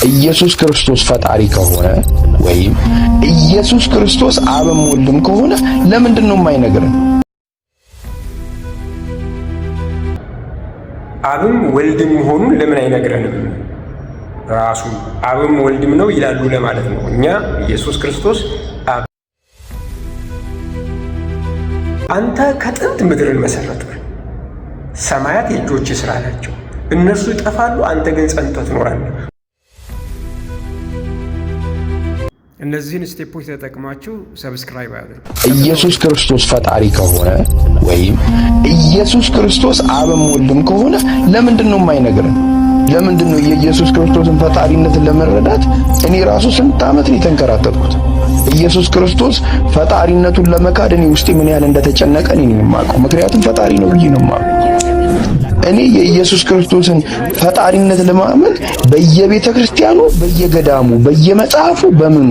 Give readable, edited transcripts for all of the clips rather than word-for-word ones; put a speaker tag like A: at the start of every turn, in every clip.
A: ኢየሱስ ክርስቶስ ፈጣሪ ከሆነ ወይም ኢየሱስ ክርስቶስ አብም ወልድም ከሆነ ለምንድን ነው የማይነግረን?
B: አብም ወልድም መሆኑን ለምን አይነግረንም? ራሱ አብም ወልድም ነው ይላሉ ለማለት ነው። እኛ ኢየሱስ ክርስቶስ አንተ ከጥንት ምድርን መሰረትክ፣ ሰማያት የእጆች ሥራ ናቸው፣ እነርሱ ይጠፋሉ፣ አንተ ግን ጸንተህ ትኖራለህ። እነዚህን ስቴፖች ተጠቅማችሁ ሰብስክራይብ አድርጉ።
A: ኢየሱስ ክርስቶስ ፈጣሪ ከሆነ ወይም ኢየሱስ ክርስቶስ አብም ወልድም ከሆነ ለምንድን ነው የማይነግረን? ለምንድን ነው የኢየሱስ ክርስቶስን ፈጣሪነትን ለመረዳት እኔ ራሱ ስንት ዓመት ነው የተንከራተትኩት? ኢየሱስ ክርስቶስ ፈጣሪነቱን ለመካድ እኔ ውስጤ ምን ያህል እንደተጨነቀ እኔ ነኝ የማውቀው። ምክንያቱም ፈጣሪ ነው ብዬ ነው የማውቀው። እኔ የኢየሱስ ክርስቶስን ፈጣሪነት ለማመን በየቤተ ክርስቲያኑ፣ በየገዳሙ፣ በየመጽሐፉ በምኑ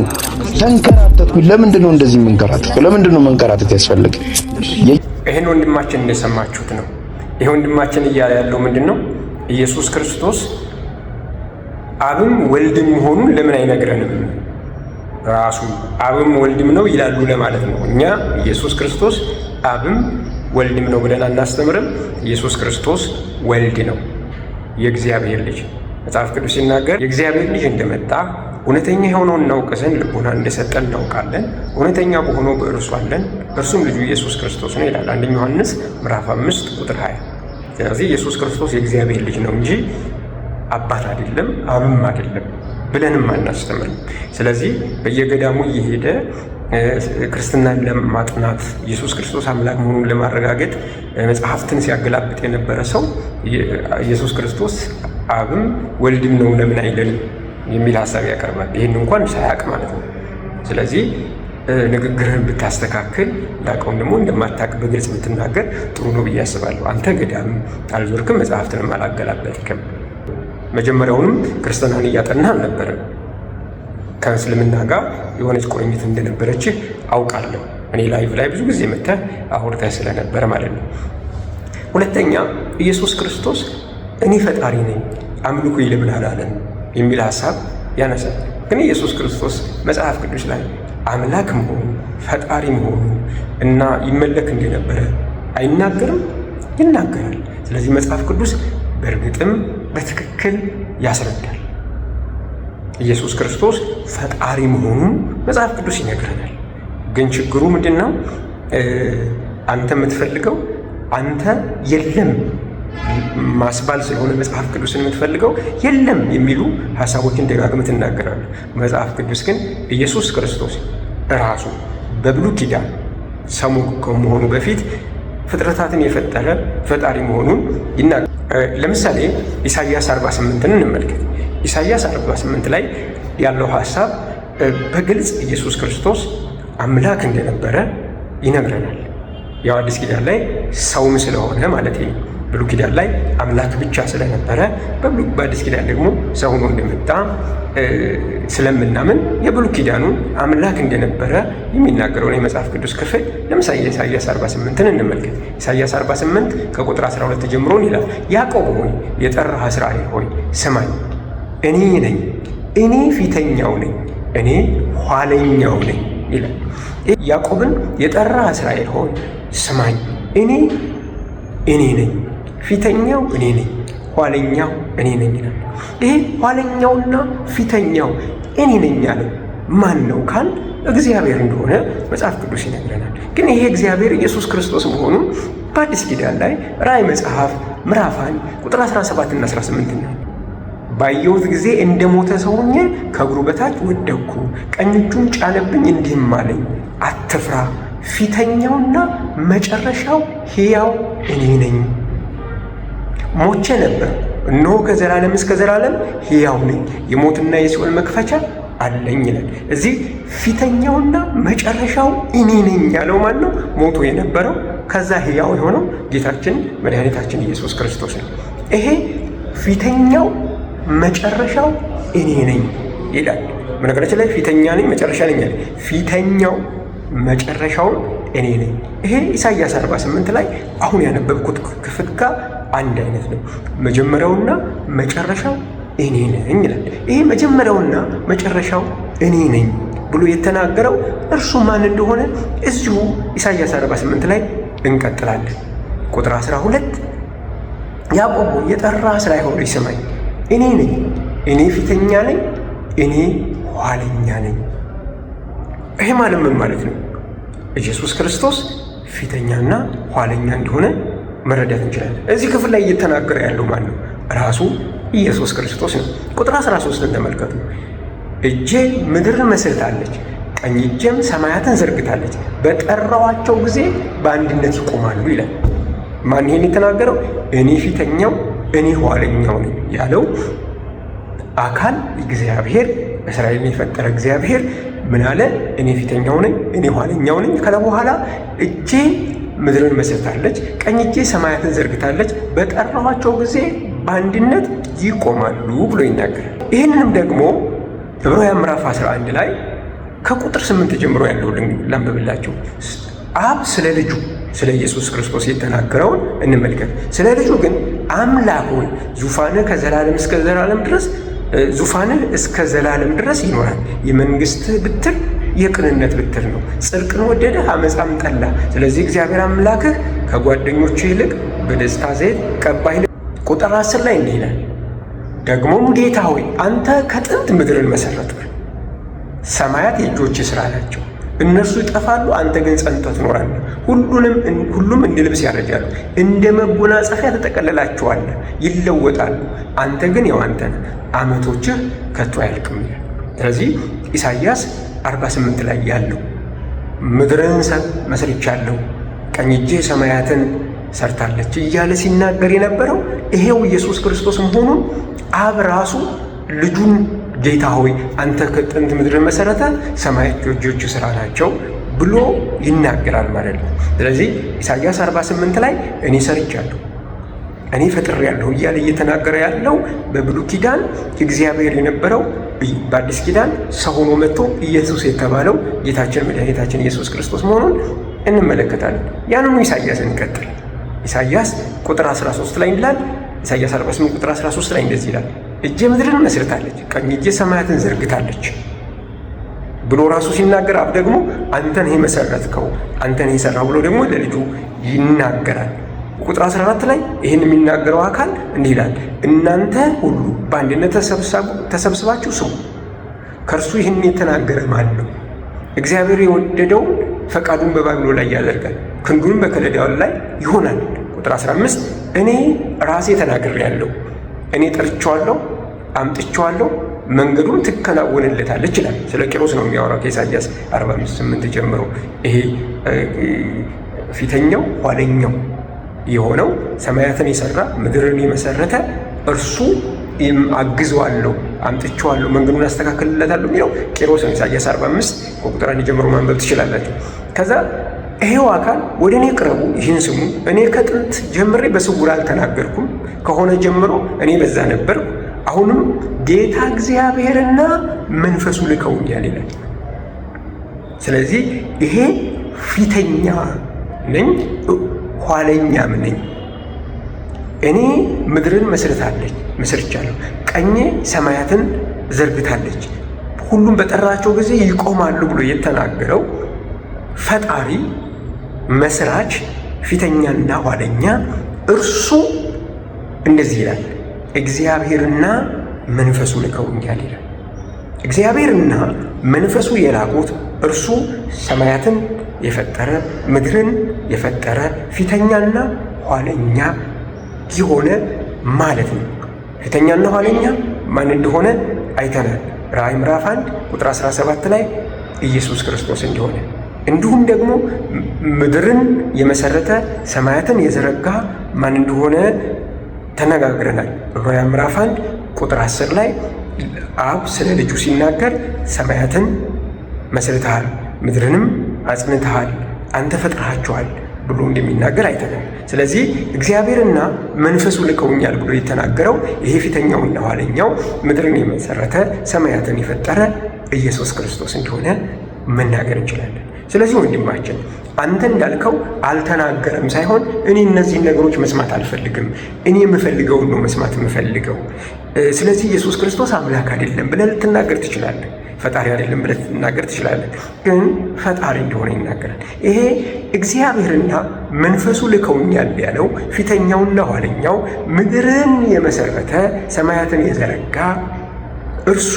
A: ተንከራተትኩኝ። ለምንድን ነው እንደዚህ የምንከራተተው? ለምንድን ነው መንከራተት ያስፈልግ?
B: ይሄን ወንድማችን እንደሰማችሁት ነው። ይሄ ወንድማችን እያለ ያለው ምንድን ነው? ኢየሱስ ክርስቶስ አብም ወልድም መሆኑን ለምን አይነግረንም? ራሱ አብም ወልድም ነው ይላሉ ለማለት ነው። እኛ ኢየሱስ ክርስቶስ አብም ወልድም ነው ብለን አናስተምርም። ኢየሱስ ክርስቶስ ወልድ ነው፣ የእግዚአብሔር ልጅ። መጽሐፍ ቅዱስ ሲናገር የእግዚአብሔር ልጅ እንደመጣ እውነተኛ የሆነውን እናውቅ ዘንድ ልቦና እንደሰጠን እናውቃለን፣ እውነተኛ በሆነው በእርሱ አለን፣ እርሱም ልጁ ኢየሱስ ክርስቶስ ነው ይላል 1 ዮሐንስ ምዕራፍ 5 ቁጥር 20። ስለዚህ ኢየሱስ ክርስቶስ የእግዚአብሔር ልጅ ነው እንጂ አባት አይደለም፣ አብም አይደለም ብለንም አናስተምርም። ስለዚህ በየገዳሙ እየሄደ ክርስትናን ለማጥናት ኢየሱስ ክርስቶስ አምላክ መሆኑን ለማረጋገጥ መጽሐፍትን ሲያገላብጥ የነበረ ሰው ኢየሱስ ክርስቶስ አብም ወልድም ነው ለምን አይለንም የሚል ሀሳብ ያቀርባል። ይህን እንኳን ሳያውቅ ማለት ነው። ስለዚህ ንግግርህን ብታስተካክል እንዳውቀውም ደግሞ እንደማታውቅ በግልጽ ብትናገር ጥሩ ነው ብዬ አስባለሁ። አንተ ገዳም አልዞርክም፣ መጽሐፍትንም አላገላበጥክም። መጀመሪያውንም ክርስትናን እያጠና አልነበረም። ከእስልምና ጋር የሆነች ቁርኝት እንደነበረችህ አውቃለሁ። እኔ ላይቭ ላይ ብዙ ጊዜ መጥተህ አውርተህ ስለነበረ ማለት ነው። ሁለተኛ ኢየሱስ ክርስቶስ እኔ ፈጣሪ ነኝ አምልኩ ለምን አላለን የሚል ሀሳብ ያነሳል። ግን ኢየሱስ ክርስቶስ መጽሐፍ ቅዱስ ላይ አምላክ መሆኑ ፈጣሪ መሆኑ እና ይመለክ እንደነበረ አይናገርም? ይናገራል። ስለዚህ መጽሐፍ ቅዱስ በእርግጥም በትክክል ያስረዳል። ኢየሱስ ክርስቶስ ፈጣሪ መሆኑን መጽሐፍ ቅዱስ ይነግረናል። ግን ችግሩ ምንድን ነው? አንተ የምትፈልገው አንተ የለም ማስባል ስለሆነ መጽሐፍ ቅዱስን የምትፈልገው የለም የሚሉ ሀሳቦችን ደጋግመህ ትናገራለህ። መጽሐፍ ቅዱስ ግን ኢየሱስ ክርስቶስ ራሱ በብሉይ ኪዳን ሰሙ ከመሆኑ በፊት ፍጥረታትን የፈጠረ ፈጣሪ መሆኑን ይናገራል። ለምሳሌ ኢሳይያስ 48ን እንመልከት። ኢሳይያስ 48 ላይ ያለው ሀሳብ በግልጽ ኢየሱስ ክርስቶስ አምላክ እንደነበረ ይነግረናል። ያው አዲስ ኪዳን ላይ ሰውም ስለሆነ ማለት ነው። ብሉይ ኪዳን ላይ አምላክ ብቻ ስለነበረ በአዲስ ኪዳን ደግሞ ሰው ሆኖ እንደመጣ ስለምናምን የብሉይ ኪዳኑን አምላክ እንደነበረ የሚናገረውን የመጽሐፍ ቅዱስ ክፍል ለምሳሌ ኢሳይያስ 48ን እንመልከት። ኢሳይያስ 48 ከቁጥር 12 ጀምሮ ይላል፣ ያዕቆብ ሆይ የጠራህ እስራኤል ሆይ ስማኝ፣ እኔ ነኝ፣ እኔ ፊተኛው ነኝ፣ እኔ ኋለኛው ነኝ ይላል። ያዕቆብን የጠራህ እስራኤል ሆይ ስማኝ፣ እኔ ነኝ፣ ፊተኛው እኔ ነኝ፣ ኋለኛው እኔ ነኝ ይላል። ይሄ ኋለኛውና ፊተኛው እኔ ነኝ ያለው ማን ነው ካል እግዚአብሔር እንደሆነ መጽሐፍ ቅዱስ ይነግረናል። ግን ይሄ እግዚአብሔር ኢየሱስ ክርስቶስ መሆኑን በአዲስ ኪዳን ላይ ራእይ መጽሐፍ ምዕራፍ 1 ቁጥር 17 እና 18 ነው። ባየሁት ጊዜ እንደ ሞተ ሰው ሆኜ ከእግሩ በታች ወደቅኩ፣ ቀኝ እጁን ጫነብኝ፣ እንዲህም አለኝ፣ አትፍራ፣ ፊተኛውና መጨረሻው ሕያው እኔ ነኝ። ሞቼ ነበር፣ እነሆ ከዘላለም እስከ ዘላለም ሕያው ነኝ፣ የሞትና የሲኦል መክፈቻ አለኝ ይላል። እዚህ ፊተኛውና መጨረሻው እኔ ነኝ ያለው ማን ነው? ሞቶ የነበረው ከዛ ሕያው የሆነው ጌታችን መድኃኒታችን ኢየሱስ ክርስቶስ ነው። ይሄ ፊተኛው መጨረሻው እኔ ነኝ ይላል። በነገራችን ላይ ፊተኛ ነኝ መጨረሻ ነኝ ያለ ፊተኛው መጨረሻውን እኔ ነኝ። ይሄ ኢሳይያስ 48 ላይ አሁን ያነበብኩት ክፍል ጋር አንድ አይነት ነው። መጀመሪያውና መጨረሻው እኔ ነኝ ይላል። ይሄ መጀመሪያውና መጨረሻው እኔ ነኝ ብሎ የተናገረው እርሱ ማን እንደሆነ እዚሁ ኢሳይያስ 48 ላይ እንቀጥላለን። ቁጥር 12 ያዕቆብ የጠራ እስራኤል ሆይ ስማኝ፣ እኔ ነኝ፣ እኔ ፊተኛ ነኝ፣ እኔ ኋለኛ ነኝ። ይሄ ማለት ምን ማለት ነው? ኢየሱስ ክርስቶስ ፊተኛና ኋለኛ እንደሆነ መረዳት እንችላለን። እዚህ ክፍል ላይ እየተናገረ ያለው ማን ነው? ራሱ ኢየሱስ ክርስቶስ ነው። ቁጥር 13ን ተመልከቱ። እጄ ምድርን መስርታለች፣ ቀኝ እጄም ሰማያትን ዘርግታለች፣ በጠራዋቸው ጊዜ በአንድነት ይቆማሉ ይላል። ማን ይሄን የተናገረው? እኔ ፊተኛው እኔ ኋለኛው ነኝ ያለው አካል እግዚአብሔር፣ እስራኤልን የፈጠረ እግዚአብሔር ምን አለ? እኔ ፊተኛው ነኝ፣ እኔ ኋለኛው ነኝ ካለ በኋላ እጄ ምድርን መስርታለች፣ ቀኝ እጄ ሰማያትን ዘርግታለች፣ በጠራኋቸው ጊዜ በአንድነት ይቆማሉ ብሎ ይናገራል። ይህንንም ደግሞ ዕብራውያን ምዕራፍ 11 ላይ ከቁጥር 8 ጀምሮ ያለው ላንብብላችሁ። አብ ስለ ልጁ ስለ ኢየሱስ ክርስቶስ የተናገረውን እንመልከት። ስለ ልጁ ግን አምላክ ሆይ ዙፋንህ ከዘላለም እስከ ዘላለም ድረስ ዙፋንህ እስከ ዘላለም ድረስ ይኖራል። የመንግሥትህ ብትር የቅንነት ብትር ነው። ጽድቅን ወደደ፣ አመፃም ጠላ። ስለዚህ እግዚአብሔር አምላክህ ከጓደኞችህ ይልቅ በደስታ ዘይት ቀባህ። ቁጥር 10 ላይ እንዲህ ይላል፣ ደግሞም ጌታ ሆይ አንተ ከጥንት ምድርን መሰረትህ፣ ሰማያት የእጆችህ ሥራ ናቸው። እነርሱ ይጠፋሉ፣ አንተ ግን ጸንተህ ትኖራለህ። ሁሉም እንደ ልብስ ያረጃሉ፣ እንደ መጎናጸፊያ ተጠቀልላቸዋለህ፣ ይለወጣሉ። አንተ ግን ያው አንተ ነህ፣ ዓመቶችህ ከቶ አያልቅም ይላል። ስለዚህ ኢሳይያስ 48 ላይ ያለው ምድርን መስርቻለሁ፣ ቀኝ እጄ ሰማያትን ሰርታለች እያለ ሲናገር የነበረው ይሄው ኢየሱስ ክርስቶስ መሆኑን አብ ራሱ ልጁን ጌታ ሆይ አንተ ከጥንት ምድርን መሰረተ፣ ሰማያት የእጆችህ ሥራ ናቸው ብሎ ይናገራል ማለት ነው። ስለዚህ ኢሳይያስ 48 ላይ እኔ ሰርቻለሁ፣ እኔ ፈጥሬያለሁ እያለ እየተናገረ ያለው በብሉይ ኪዳን እግዚአብሔር የነበረው በአዲስ ኪዳን ሰው ሆኖ መጥቶ ኢየሱስ የተባለው ጌታችን መድኃኒታችን ኢየሱስ ክርስቶስ መሆኑን እንመለከታለን። ያንኑ ኢሳይያስን እንቀጥል። ኢሳይያስ ቁጥር 13 ላይ ይላል፣ ኢሳይያስ 48 ቁጥር 13 ላይ እንደዚህ ይላል፣ እጄ ምድርን መስርታለች፣ ቀኝ እጄ ሰማያትን ዘርግታለች ብሎ ራሱ ሲናገር፣ አብ ደግሞ አንተ ነህ የመሰረትከው፣ አንተ ነህ የሰራው ብሎ ደግሞ ለልጁ ይናገራል። ቁጥር 14 ላይ ይህን የሚናገረው አካል እንዲህ ይላል፣ እናንተ ሁሉ በአንድነት ተሰብስባችሁ ስሙ። ከእርሱ ይህን የተናገረ ማን ነው? እግዚአብሔር የወደደውን ፈቃዱን በባቢሎን ላይ ያደርጋል፣ ክንዱን በከለዳውያን ላይ ይሆናል። ቁጥር 15 እኔ ራሴ ተናግሬአለሁ፣ እኔ ጠርቼዋለሁ፣ አምጥቼዋለሁ፣ መንገዱን ትከናወንለታለች ይላል። ስለ ቂሮስ ነው የሚያወራው ከኢሳይያስ 48 ጀምሮ። ይሄ ፊተኛው ኋለኛው የሆነው ሰማያትን የሰራ ምድርን የመሰረተ እርሱ አግዘዋለሁ፣ አምጥቼዋለሁ፣ መንገዱን አስተካክልለታለሁ የሚለው ቂሮስ ነው። ኢሳይያስ 45 ከቁጥር 1 ጀምሮ ማንበብ ትችላላችሁ። ከዛ ይሄው አካል ወደ እኔ ቅረቡ፣ ይህን ስሙ፣ እኔ ከጥንት ጀምሬ በስውር አልተናገርኩም፣ ከሆነ ጀምሮ እኔ በዛ ነበርኩ፣ አሁንም ጌታ እግዚአብሔርና መንፈሱ ልከውኛል ይላል። ስለዚህ ይሄ ፊተኛ ነኝ ኋለኛም ነኝ። እኔ ምድርን መስርቻለሁ፣ ቀኜ ሰማያትን ዘርግታለች፣ ሁሉም በጠራቸው ጊዜ ይቆማሉ ብሎ የተናገረው ፈጣሪ፣ መስራች፣ ፊተኛና ኋለኛ እርሱ እንደዚህ ይላል፣ እግዚአብሔርና መንፈሱ ልከውኛል ይላል። እግዚአብሔርና መንፈሱ የላኩት እርሱ ሰማያትን የፈጠረ ምድርን የፈጠረ ፊተኛና ኋለኛ የሆነ ማለት ነው። ፊተኛና ኋለኛ ማን እንደሆነ አይተናል። ራእይ ምዕራፍ 1 ቁጥር 17 ላይ ኢየሱስ ክርስቶስ እንደሆነ፣ እንዲሁም ደግሞ ምድርን የመሰረተ ሰማያትን የዘረጋ ማን እንደሆነ ተነጋግረናል። ራእይ ምዕራፍ 1 ቁጥር 10 ላይ አብ ስለ ልጁ ሲናገር ሰማያትን መስርተሃል፣ ምድርንም አጽንተሃል፣ አንተ ፈጥረሃቸዋል ብሎ እንደሚናገር አይተናል። ስለዚህ እግዚአብሔርና መንፈሱ ልከውኛል ብሎ የተናገረው ይሄ ፊተኛውና ኋለኛው ምድርን የመሰረተ ሰማያትን የፈጠረ ኢየሱስ ክርስቶስ እንደሆነ መናገር እንችላለን። ስለዚህ ወንድማችን አንተ እንዳልከው አልተናገረም ሳይሆን እኔ እነዚህን ነገሮች መስማት አልፈልግም፣ እኔ የምፈልገውን ነው መስማት የምፈልገው። ስለዚህ ኢየሱስ ክርስቶስ አምላክ አይደለም ብለህ ልትናገር ትችላለህ። ፈጣሪ አይደለም ብለህ ልትናገር ትችላለህ። ግን ፈጣሪ እንደሆነ ይናገራል። ይሄ እግዚአብሔርና መንፈሱ ልከውኛል ያለው ፊተኛውና ኋለኛው ምድርን የመሰረተ ሰማያትን የዘረጋ እርሱ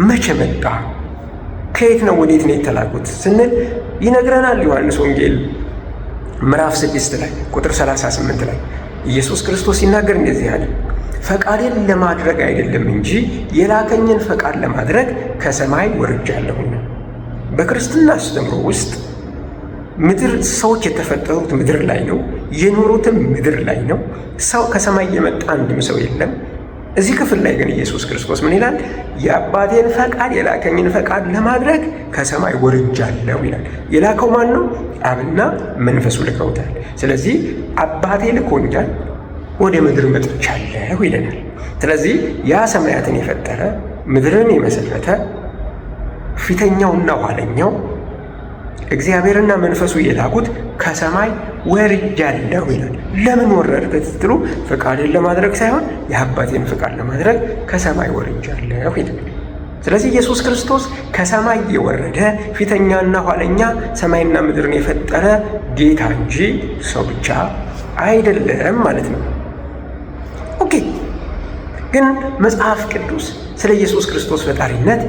B: መቼ መጣ? ከየት ነው ወዴት ነው የተላኩት ስንል ይነግረናል። ዮሐንስ ወንጌል ምዕራፍ 6 ላይ ቁጥር 38 ላይ ኢየሱስ ክርስቶስ ሲናገር እንደዚህ አለ፣ ፈቃዴን ለማድረግ አይደለም እንጂ የላከኝን ፈቃድ ለማድረግ ከሰማይ ወርጃለሁና። በክርስትና አስተምሮ ውስጥ ምድር ሰዎች የተፈጠሩት ምድር ላይ ነው፣ የኖሩትም ምድር ላይ ነው። ሰው ከሰማይ የመጣ አንድም ሰው የለም። እዚህ ክፍል ላይ ግን ኢየሱስ ክርስቶስ ምን ይላል? የአባቴን ፈቃድ የላከኝን ፈቃድ ለማድረግ ከሰማይ ወርጃለሁ ይላል። የላከው ማን ነው? አብና መንፈሱ ልከውታል። ስለዚህ አባቴ ልኮኛል፣ ወደ ምድር መጥቻለሁ ይለናል። ስለዚህ ያ ሰማያትን የፈጠረ ምድርን የመሰረተ ፊተኛውና ኋለኛው እግዚአብሔርና መንፈሱ የላኩት ከሰማይ ወርጃለሁ ይላል። ለምን ወረድክ ስትሉ ፈቃዴን ለማድረግ ሳይሆን የአባቴን ፈቃድ ለማድረግ ከሰማይ ወርጃለሁ ይላል። ስለዚህ ኢየሱስ ክርስቶስ ከሰማይ የወረደ ፊተኛና ኋለኛ ሰማይና ምድርን የፈጠረ ጌታ እንጂ ሰው ብቻ አይደለም ማለት ነው። ኦኬ፣ ግን መጽሐፍ ቅዱስ ስለ ኢየሱስ ክርስቶስ ፈጣሪነት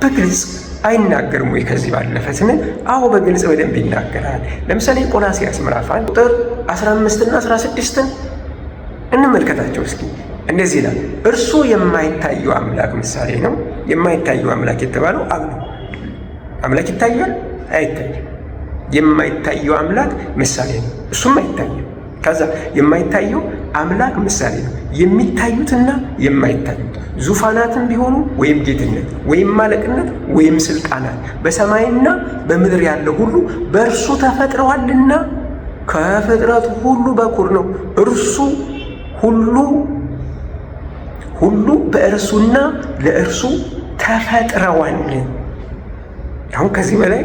B: በግልጽ አይናገርም ወይ? ከዚህ ባለፈ ስንል አዎ በግልጽ በደንብ ይናገራል። ለምሳሌ ቆላስይስ ምዕራፍ 1 ቁጥር 15 እና 16 እንመልከታቸው እስኪ። እንደዚህ ይላል፣ እርሱ የማይታየው አምላክ ምሳሌ ነው። የማይታየው አምላክ የተባለው አብ ነው። አምላክ ይታያል? አይታይም። የማይታየው አምላክ ምሳሌ ነው፣ እሱም አይታይም። ከዛ የማይታየው አምላክ ምሳሌ ነው። የሚታዩትና የማይታዩት ዙፋናትም ቢሆኑ ወይም ጌትነት ወይም ማለቅነት ወይም ስልጣናት በሰማይና በምድር ያለው ሁሉ በእርሱ ተፈጥረዋልና ከፍጥረቱ ሁሉ በኩር ነው። እርሱ ሁሉ በእርሱና ለእርሱ ተፈጥረዋል። አሁን ከዚህ በላይ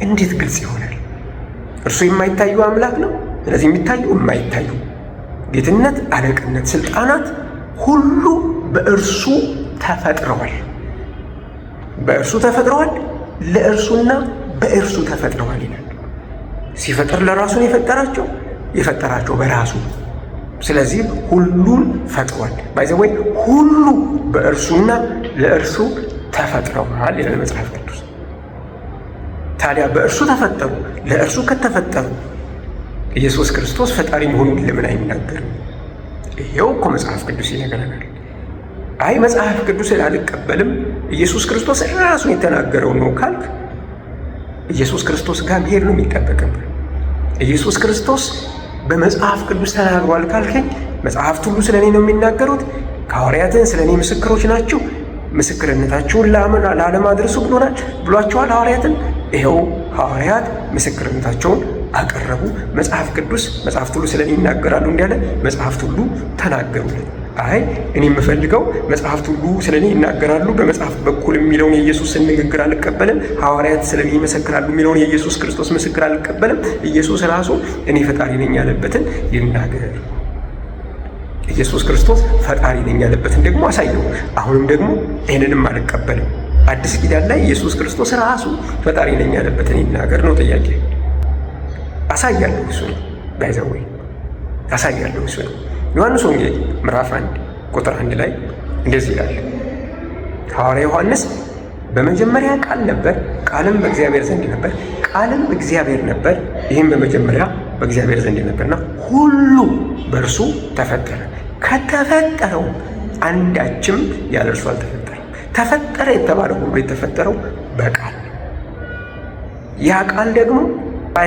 B: እንዴት ግልጽ ይሆናል? እርሱ የማይታየው አምላክ ነው። ስለዚህ የሚታዩ የማይታዩ ጌትነት፣ አለቅነት፣ ስልጣናት ሁሉ በእርሱ ተፈጥረዋል። በእርሱ ተፈጥረዋል፣ ለእርሱና በእርሱ ተፈጥረዋል ይላል። ሲፈጥር ለራሱን የፈጠራቸው በራሱ። ስለዚህ ሁሉን ፈጥሯል። ባይዘወይ ሁሉ በእርሱና ለእርሱ ተፈጥረዋል ይላል መጽሐፍ ቅዱስ። ታዲያ በእርሱ ተፈጠሩ፣ ለእርሱ ከተፈጠሩ ኢየሱስ ክርስቶስ ፈጣሪ መሆኑን ለምን አይናገርም? ይሄው እኮ መጽሐፍ ቅዱስ ይነግረናል። አይ መጽሐፍ ቅዱስን አልቀበልም ኢየሱስ ክርስቶስ ራሱን የተናገረው ነው ካልክ ኢየሱስ ክርስቶስ ጋር መሄድ ነው የሚጠበቅብህ። ኢየሱስ ክርስቶስ በመጽሐፍ ቅዱስ ተናግሯል ካልከኝ መጽሐፍት ሁሉ ስለ እኔ ነው የሚናገሩት፣ ሐዋርያትን ስለ እኔ ምስክሮች ናቸው፣ ምስክርነታችሁን ለዓለም አድርሱ ብሏቸዋል ሐዋርያትን። ይኸው ሐዋርያት ምስክርነታቸውን አቀረቡ። መጽሐፍት ሁሉ ስለ እኔ ይናገራሉ እንዲያለ መጽሐፍት ሁሉ ተናገሩለት። አይ እኔ የምፈልገው መጽሐፍት ሁሉ ስለ እኔ ይናገራሉ በመጽሐፍት በኩል የሚለውን የኢየሱስን ንግግር አልቀበልም። ሐዋርያት ስለ እኔ ይመሰክራሉ የሚለውን የኢየሱስ ክርስቶስ ምስክር አልቀበልም። ኢየሱስ ራሱ እኔ ፈጣሪ ነኝ ያለበትን ይናገር። ኢየሱስ ክርስቶስ ፈጣሪ ነኝ ያለበትን ደግሞ አሳየው። አሁንም ደግሞ ይህንንም አልቀበልም። አዲስ ኪዳን ላይ ኢየሱስ ክርስቶስ ራሱ ፈጣሪ ነኝ ያለበትን ይናገር ነው ጥያቄ። አሳያለሁ እሱ ነው ባይዘወይ አሳያለሁ እሱ ነው። ዮሐንስ ወንጌል ምዕራፍ 1 ቁጥር 1 ላይ እንደዚህ ይላል። ሐዋርያ ዮሐንስ በመጀመሪያ ቃል ነበር፣ ቃልም በእግዚአብሔር ዘንድ ነበር፣ ቃልም እግዚአብሔር ነበር፣ ይህም በመጀመሪያ በእግዚአብሔር ዘንድ ነበርና ሁሉ በእርሱ ተፈጠረ፣ ከተፈጠረው አንዳችም ያለ እርሱ አልተፈጠረም። ተፈጠረ የተባለው ሁሉ የተፈጠረው በቃል ነው። ያ ቃል ደግሞ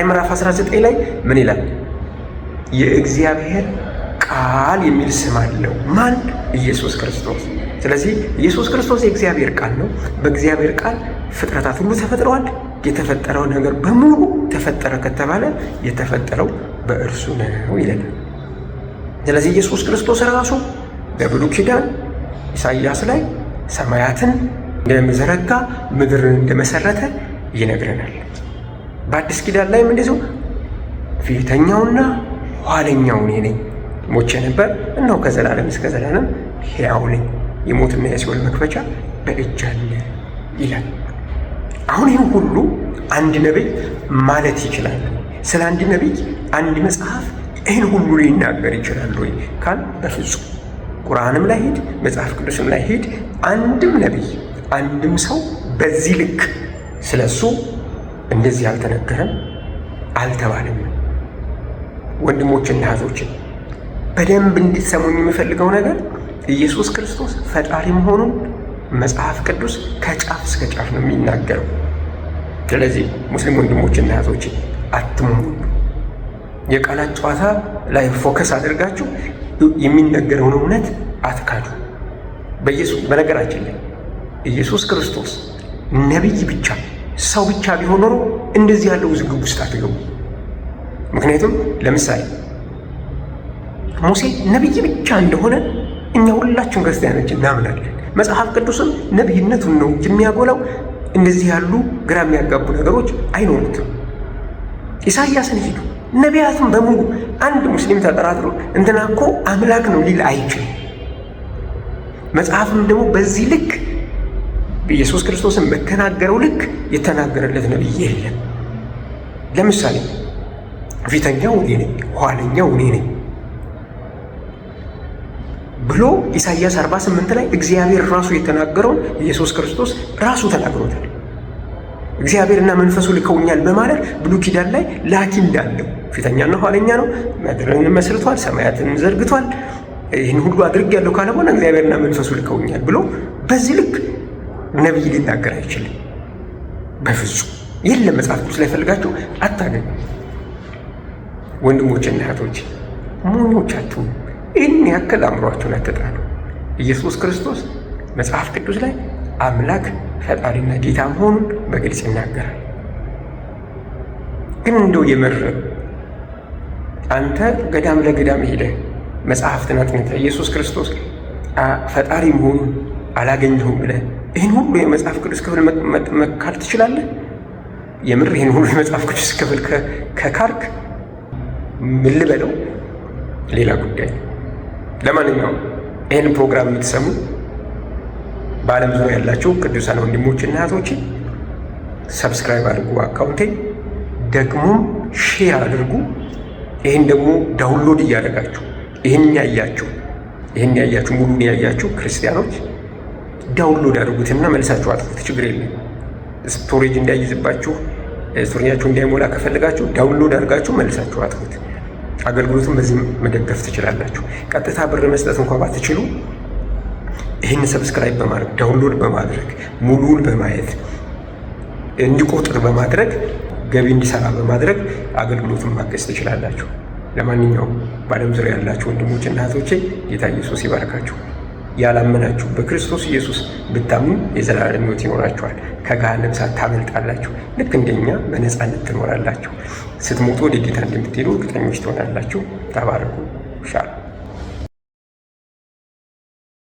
B: ምዕራፍ 19 ላይ ምን ይላል? የእግዚአብሔር ቃል የሚል ስም አለው። ማን? ኢየሱስ ክርስቶስ። ስለዚህ ኢየሱስ ክርስቶስ የእግዚአብሔር ቃል ነው። በእግዚአብሔር ቃል ፍጥረታት ሁሉ ተፈጥረዋል። የተፈጠረው ነገር በሙሉ ተፈጠረ ከተባለ የተፈጠረው በእርሱ ነው ይለናል። ስለዚህ ኢየሱስ ክርስቶስ ራሱ በብሉይ ኪዳን ኢሳይያስ ላይ ሰማያትን እንደመዘረጋ ምድርን እንደመሰረተ ይነግረናል። በአዲስ ኪዳን ላይም እንደዚሁ ፊተኛውና ኋለኛው እኔ ነኝ፣ ሞቼ ነበር እነሆ ከዘላለም እስከ ዘላለም ሕያው ነኝ፣ የሞትና የሲኦል መክፈቻ በእጄ አለ ይላል። አሁን ይህን ሁሉ አንድ ነቢይ ማለት ይችላል? ስለ አንድ ነቢይ አንድ መጽሐፍ ይህን ሁሉ ሊናገር ይችላል ወይ ካል በፍጹም። ቁርአንም ላይ ሂድ፣ መጽሐፍ ቅዱስም ላይ ሂድ፣ አንድም ነቢይ አንድም ሰው በዚህ ልክ ስለ እሱ እንደዚህ አልተነገረም አልተባለም። ወንድሞችና እህቶችን በደንብ እንድትሰሙኝ የምፈልገው ነገር ኢየሱስ ክርስቶስ ፈጣሪ መሆኑን መጽሐፍ ቅዱስ ከጫፍ እስከ ጫፍ ነው የሚናገረው። ስለዚህ ሙስሊም ወንድሞችና እህቶች አትሙኑ። የቃላት ጨዋታ ላይ ፎከስ አድርጋችሁ የሚነገረውን እውነት አትካዱ። በነገራችን ላይ ኢየሱስ ክርስቶስ ነቢይ ብቻ ሰው ብቻ ቢሆን ኖሮ እንደዚህ ያለው ውዝግብ ውስጥ አትገቡ። ምክንያቱም ለምሳሌ ሙሴ ነቢይ ብቻ እንደሆነ እኛ ሁላችን ክርስቲያኖች እናምናለን። መጽሐፍ ቅዱስም ነቢይነቱን ነው የሚያጎላው። እንደዚህ ያሉ ግራ የሚያጋቡ ነገሮች አይኖሩትም። ኢሳይያስን ሂዱ፣ ነቢያትም በሙሉ አንድ ሙስሊም ተጠራጥሮ እንትና እኮ አምላክ ነው ሊል አይችልም። መጽሐፍም ደግሞ በዚህ ልክ ኢየሱስ ክርስቶስን በተናገረው ልክ የተናገረለት ነቢይ የለም። ለምሳሌ ፊተኛው እኔ ነኝ ኋለኛው እኔ ነኝ ብሎ ኢሳይያስ 48 ላይ እግዚአብሔር ራሱ የተናገረውን ኢየሱስ ክርስቶስ ራሱ ተናግሮታል። እግዚአብሔርና መንፈሱ ልከውኛል በማለት ብሉይ ኪዳን ላይ ላኪ እንዳለው ፊተኛና ኋለኛ ነው። ምድርን መስርቷል፣ ሰማያትን ዘርግቷል፣ ይህን ሁሉ አድርጌያለሁ ካለ በኋላ እግዚአብሔርና መንፈሱ ልከውኛል ብሎ በዚህ ልክ ነቢይ ሊናገር አይችልም። በፍጹም የለም። መጽሐፍ ቅዱስ ላይ ፈልጋችሁ አታገኙ። ወንድሞችና እህቶች ሞኞች አትሁኑ። ይህን ያክል አእምሯችሁን አትጣሉ። ኢየሱስ ክርስቶስ መጽሐፍ ቅዱስ ላይ አምላክ ፈጣሪና ጌታ መሆኑን በግልጽ ይናገራል። ግን እንደው የምር አንተ ገዳም ለገዳም ሄደህ መጽሐፍትን አጥንተህ ኢየሱስ ክርስቶስ ፈጣሪ መሆኑን አላገኘሁም ብለህ ይህን ሁሉ የመጽሐፍ ቅዱስ ክፍል መካድ ትችላለህ? የምር ይህን ሁሉ የመጽሐፍ ቅዱስ ክፍል ከካርክ ምን ልበለው? ሌላ ጉዳይ። ለማንኛውም ይህን ፕሮግራም የምትሰሙ በዓለም ዙሪያ ያላችሁ ቅዱሳን ወንድሞችና እህቶች ሰብስክራይብ አድርጉ አካውንቴ፣ ደግሞም ሼር አድርጉ። ይህን ደግሞ ዳውንሎድ እያደረጋችሁ ይህን ያያችሁ ሙሉን ያያችሁ ክርስቲያኖች ዳውንሎድ አድርጉትና መልሳችሁ አጥፉት። ችግር የለም። ስቶሬጅ እንዳይዝባችሁ ስቶሬጃችሁ እንዳይሞላ ከፈለጋችሁ ዳውንሎድ አድርጋችሁ መልሳችሁ አጥፉት። አገልግሎቱን በዚህ መደገፍ ትችላላችሁ። ቀጥታ ብር መስጠት እንኳን ባትችሉ ይህን ሰብስክራይብ በማድረግ ዳውንሎድ በማድረግ ሙሉውን በማየት እንዲቆጥር በማድረግ ገቢ እንዲሰራ በማድረግ አገልግሎቱን ማገዝ ትችላላችሁ። ለማንኛውም በዓለም ዙሪያ ያላችሁ ወንድሞችና እህቶቼ ጌታ ኢየሱስ ይባርካችሁ። ያላመናችሁ በክርስቶስ ኢየሱስ ብታምኑ የዘላለም ሕይወት ይኖራችኋል። ከገሃነም እሳት ታመልጣላችሁ። ልክ እንደኛ በነፃነት ትኖራላችሁ። ስትሞቱ ወደ ጌታ እንደምትሄዱ እርግጠኞች ትሆናላችሁ። ተባረኩ። ሻሎም